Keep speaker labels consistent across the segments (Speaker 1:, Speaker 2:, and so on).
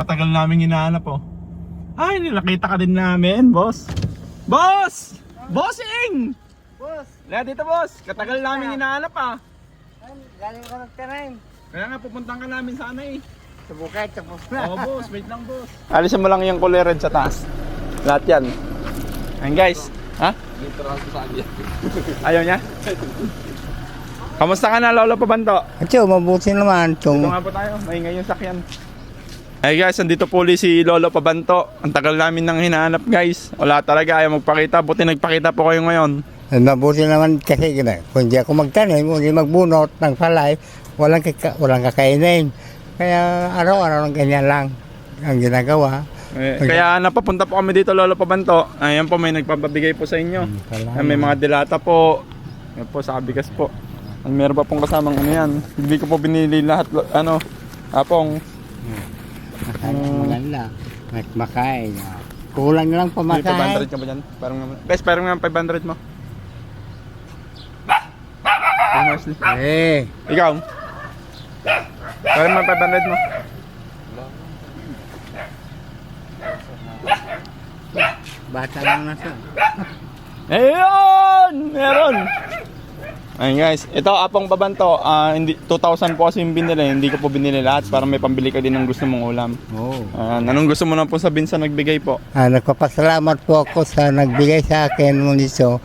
Speaker 1: Patagal namin hinahanap oh. Ay, nilakita ka din namin, boss. Boss! Bossing!
Speaker 2: Boss,
Speaker 1: Kaya dito, boss. Katagal namin hinahanap ah.
Speaker 2: galing ko ng terrain.
Speaker 1: Kaya nga pupuntahan ka namin sana eh.
Speaker 2: Sa bukay, tapos na.
Speaker 1: Oo, boss. Wait lang, boss. Alisin mo lang yung kulay red sa taas. Lahat yan. Ayan, guys. Ha? Ayaw niya? Kamusta ka na, Lolo Pabanto?
Speaker 2: Ito, mabuti naman.
Speaker 1: Dito nga po tayo. Maingay yung sakyan. Hey guys, nandito po ulit si Lolo Pabanto. Ang tagal namin nang hinahanap, guys. Wala talaga, ayaw magpakita. Buti nagpakita po kayo ngayon.
Speaker 2: Mabuti naman kasi kung hindi ako magtanim, hindi magbunot ng palay, walang kakainin. Kaya araw-araw ng ganyan lang ang ginagawa.
Speaker 1: Kaya napapunta po kami dito, Lolo Pabanto. Ayan po, may nagpapabigay po sa inyo. Ayan, may mga dilata po. Ayan po, sa bigas po. Meron pa pong kasamang ano yan. Hindi ko po binili lahat, apong.
Speaker 2: Maganda. Makain. Kulang lang pa
Speaker 1: May
Speaker 2: makain.
Speaker 1: 500 ka ba dyan? Parang nga 500 mo. Ikaw? Parang nga 500 mo.
Speaker 2: Bata lang nasa.
Speaker 1: Ayun! Meron! Ayun guys, ito Apong Pabanto, hindi 2,000 po kasi yung binili, hindi ko po binili lahat para may pambili ka din ng gusto mong ulam.
Speaker 2: Oo.
Speaker 1: Anong gusto mo na po sabihin sa nagbigay po?
Speaker 2: Nagpapasalamat po ako sa nagbigay sa akin nito.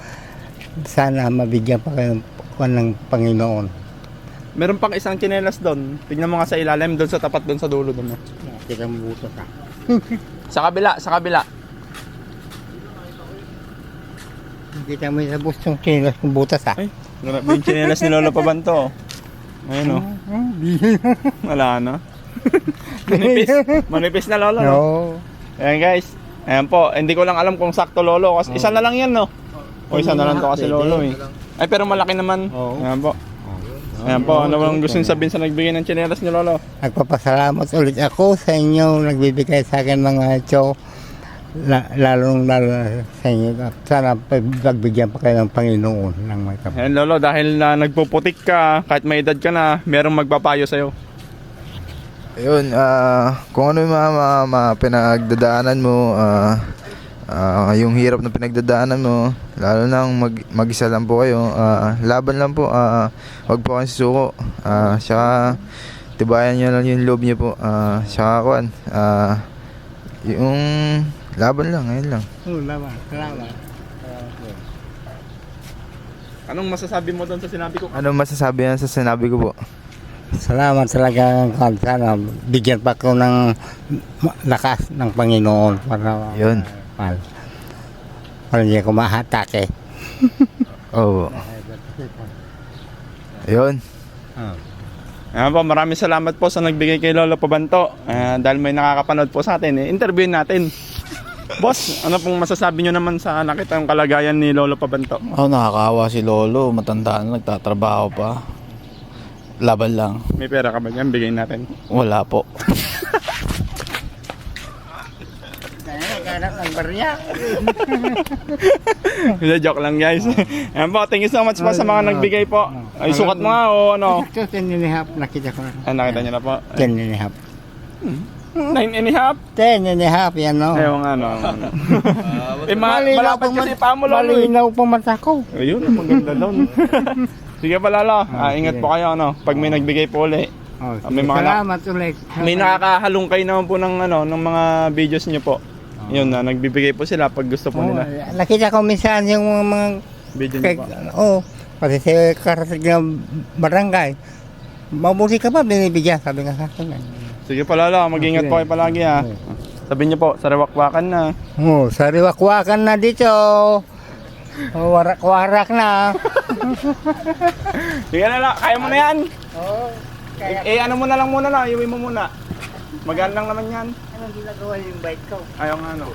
Speaker 2: Sana mabigyan pa kayo ng Panginoon.
Speaker 1: Meron pang isang tsinelas doon. Tignan mo nga sa ilalim doon sa tapat doon sa dulo doon.
Speaker 2: Kita mo buto ka.
Speaker 1: Sa kabila.
Speaker 2: Kita mo sa bus yung kilos ng butas ah.
Speaker 1: Ay, grabe yung tsinelas ni Lolo Pabanto. Ayun o. Wala na. Manipis na Lolo. No?
Speaker 2: Oo.
Speaker 1: Ayan guys. Ayan po. Hindi ko lang alam kung sakto Lolo. Kasi isa na lang yan no. O isa na lang to kasi Lolo eh. Ay pero malaki naman.
Speaker 2: Oo.
Speaker 1: Ayan po. Ayan po. Ano bang gusto niyo sabihin sa nagbigay ng tsinelas ni Lolo?
Speaker 2: Nagpapasalamat ulit ako sa inyo nagbibigay sa akin mga ito. Lalo sa inyo. Sana pagbigyan pa kayo ng Panginoon ng may kapatid.
Speaker 1: Ayan Lolo. Dahil na nagpuputik ka, kahit may edad ka na, merong magpapayo sa'yo.
Speaker 3: Ayun, kung ano yung mga pinagdadaanan mo, yung hirap na pinagdadaanan mo, lalo na mag-isa lang po kayo, laban lang po, wag po kayong susuko, saka tibayan nyo lang yung loob nyo po, saka kuwan, yung laban lang, ngayon lang.
Speaker 2: Salamat.
Speaker 1: Anong masasabi mo doon sa sinabi ko?
Speaker 3: Ano masasabi yan sa sinabi ko po?
Speaker 2: Salamat talaga. Sana bigyan pa ko ng lakas ng Panginoon para
Speaker 3: Yun.
Speaker 2: para hindi ako mahatake.
Speaker 3: Oo. Ayun.
Speaker 1: Ayan po, maraming salamat po sa nagbigay kay Lolo Pabanto. Dahil may nakakapanood po sa atin, interviewin natin. Boss, ano pong masasabi nyo naman sa nakita yung kalagayan ni Lolo Pabanto?
Speaker 4: Nakakaawa si Lolo, matanda na, nagtatrabaho pa. Laban lang.
Speaker 1: May pera ka ba dyan? Bigay natin.
Speaker 4: Wala po.
Speaker 2: Naghanap ng barya.
Speaker 1: Joke lang guys. Ayan po, thank you so much po sa mga nagbigay po. Ay, sukat mo nga o ano?
Speaker 2: Ito, 10 and a half. Nakita ko na.
Speaker 1: Nakita nyo na po.
Speaker 2: 10 and a half.
Speaker 1: 9 and a half?
Speaker 2: 10 and a half, yan o.
Speaker 1: Ayaw nga ano. Malapad kasi pa mo Lolo.
Speaker 2: Malinaw pa mata ko.
Speaker 1: Ayun, maganda doon. Sige pa Lolo, ingat po kayo ano, pag may nagbigay po ulit. May mga
Speaker 2: Salamat ulit.
Speaker 1: May nakakahalungkay naman po ng ano, ng mga videos niyo po. Yun na, nagbibigay po sila pag gusto po nila.
Speaker 2: Nakita ko minsan yung mga
Speaker 1: Video niyo po.
Speaker 2: pati sa karating ng barangay. Mabuti ka ba binibigyan? Sabi nga sa akin.
Speaker 1: Sige pa Lolo, mag-ingat po kayo palagi ha. Sabi niyo po, sariwakwakan na.
Speaker 2: Sariwakwakan na dito. Warak-warak na.
Speaker 1: Sige Lolo, kaya mo na yan.
Speaker 2: Kaya
Speaker 1: Ano mo na lang muna na, iuwi mo muna. Magaan lang naman yan.
Speaker 2: anong ginagawa yung bike ko?
Speaker 1: Ayaw nga ano.